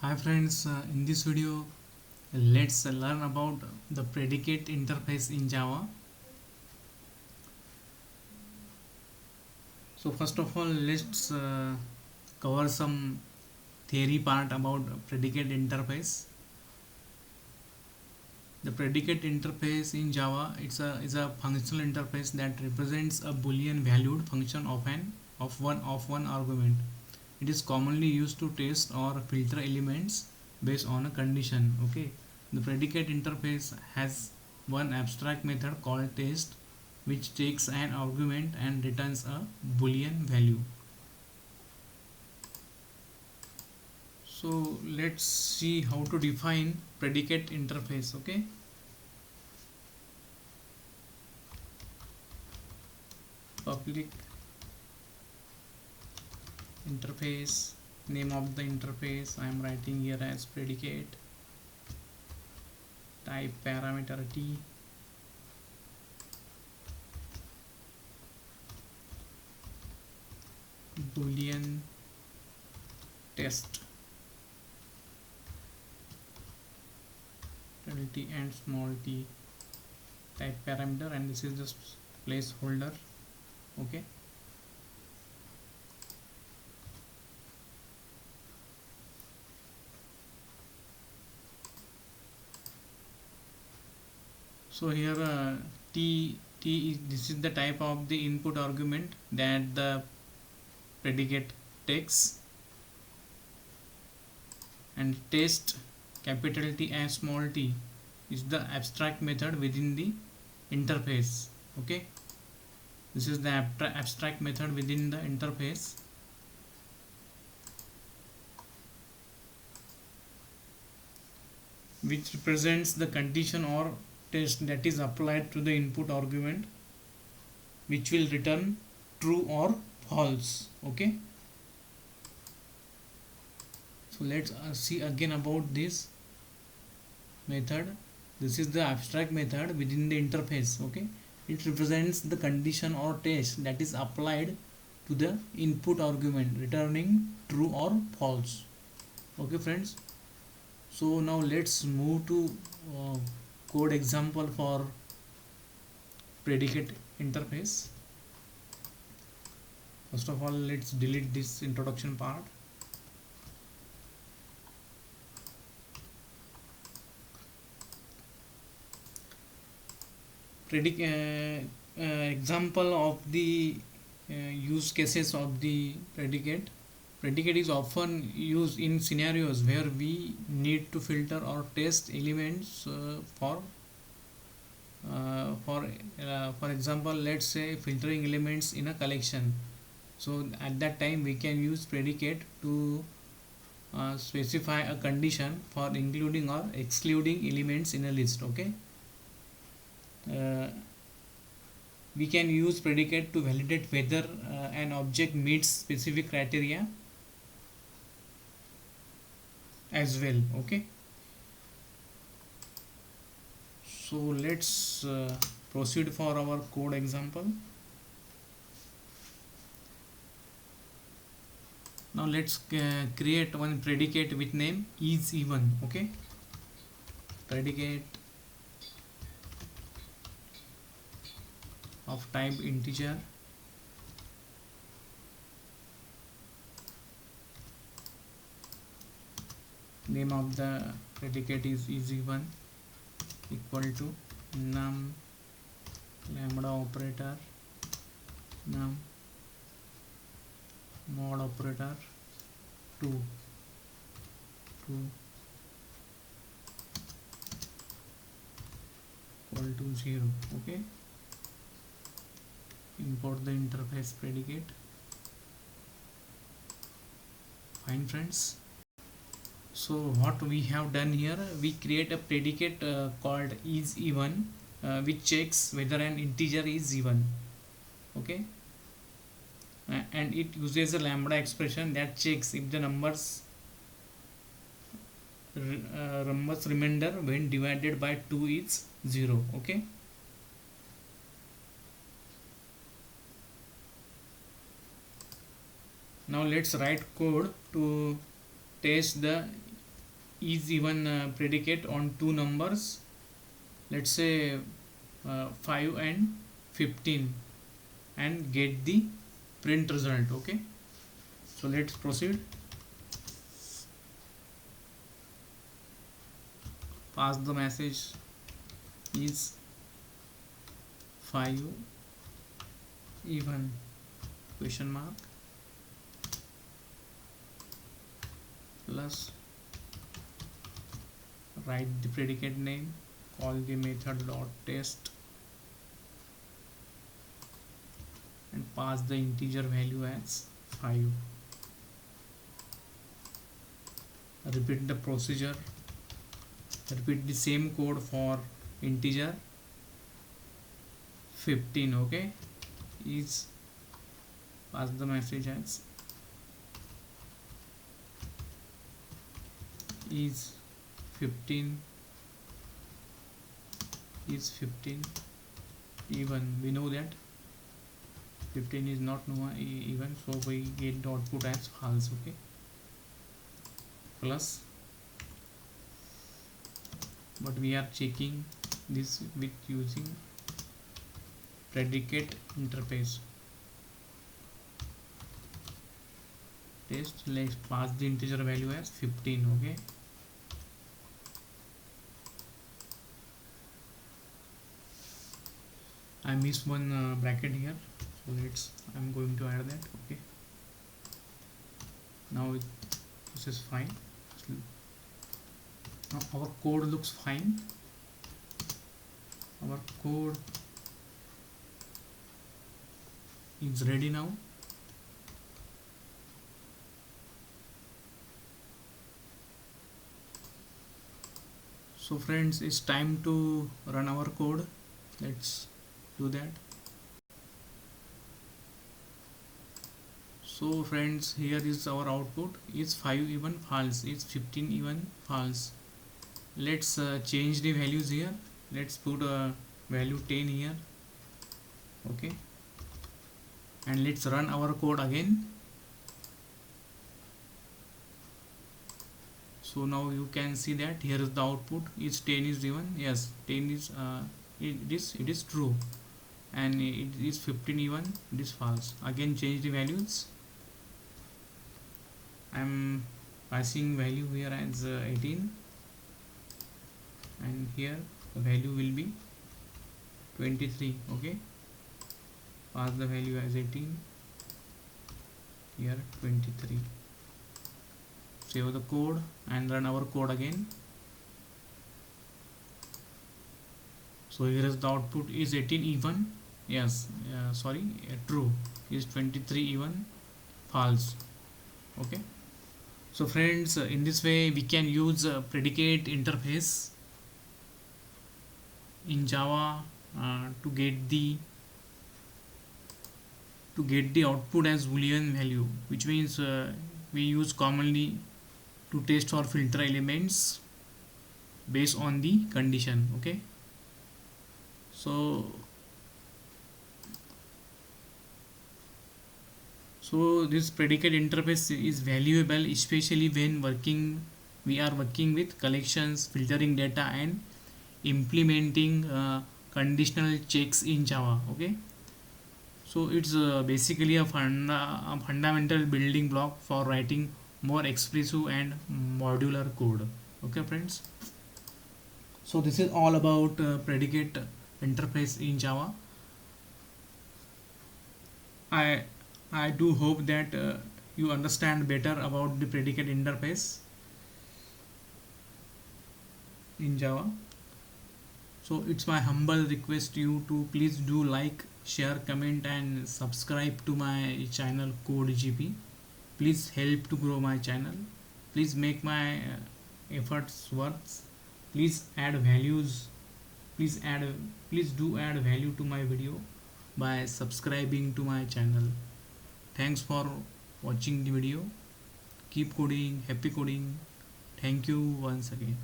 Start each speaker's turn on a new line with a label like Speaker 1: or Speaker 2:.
Speaker 1: Hi friends, in this video let's learn about the predicate interface in Java. So first of all let's cover some theory part about predicate interface. The predicate interface in Java is a functional interface that represents a boolean valued function of one argument. It is commonly used to test or filter elements based on a condition. Okay, the predicate interface has one abstract method called test, which takes an argument and returns a boolean value. So let's see how to define predicate interface. Okay, public interface, name of the interface I am writing here as predicate, type parameter t, boolean test, little t and small t, type parameter, and this is just placeholder. Okay, so here t is, this is the type of the input argument that the predicate takes, and test, capital T and small t, is the abstract method within the interface. Okay, this is the abstract method within the interface. Which represents the condition or test that is applied to the input argument, which will return true or false. Okay, so let's see again about this method. This is the abstract method within the interface. Okay, it represents the condition or test that is applied to the input argument, returning true or false. Okay friends, so now let's move to code example for predicate interface. First of all, let's delete this introduction part. Example of the use cases of the predicate. Predicate is often used in scenarios where we need to filter or test elements for example, let's say filtering elements in a collection. So at that time we can use predicate to specify a condition for including or excluding elements in a list. Okay, uh, we can use predicate to validate whether an object meets specific criteria as well. Okay, so let's proceed for our code example. Now let's create one predicate with name is even. Okay, predicate of type integer, name of the predicate is even, equal to num lambda operator, num mod operator 2 equal to 0. Okay, import the interface predicate. Fine friends, so what we have done here, we create a predicate called is even, which checks whether an integer is even. Okay, and it uses a lambda expression that checks if the numbers remainder when divided by 2 is 0. Okay, now let's write code to test the is even predicate on two numbers, let's say 5 and 15, and get the print result. Okay, so let's proceed. Pass the message is 5 even question mark plus write the predicate name, call the method dot test, and pass the integer value as 5. Repeat the procedure, repeat the same code for integer 15. Okay, is pass the message as is 15 even. We know that 15 is not even, so we get the output as false. Okay, plus, but we are checking this with using predicate interface test. Let's pass the integer value as 15. Okay, I missed one bracket here, so I'm going to add that. Okay, now this is fine. Now our code looks fine. Our code is ready now. So friends, it's time to run our code. Let's do that. So friends, here is our output. Is 5 even false, is 15 even false. Let's change the values here. Let's put a value 10 here. Okay, and let's run our code again. So now you can see that here is the output. Is 10 is even, yes, 10 is it is true, and it is 15 even, it is false. Again change the values. I'm passing value here as 18, and here the value will be 23. Okay, pass the value as 18, here 23. Save the code and run our code again. So here is the output. Is 18 even, yes, true. Is 23 even, false. Okay, so friends, in this way we can use predicate interface in Java to get the output as boolean value, which means we use commonly to test or filter elements based on the condition. Okay, so this predicate interface is valuable, especially when we are working with collections, filtering data, and implementing conditional checks in Java. Okay, so it's basically a fundamental building block for writing more expressive and modular code. Okay friends, so this is all about predicate interface in Java. I do hope that you understand better about the predicate interface in Java. So it's my humble request to you to please do like, share, comment, and subscribe to my channel Code GP. Please help to grow my channel. Please make my efforts worth. Please add values. Please do add value to my video by subscribing to my channel. Thanks for watching the video. Keep coding, happy coding. Thank you once again.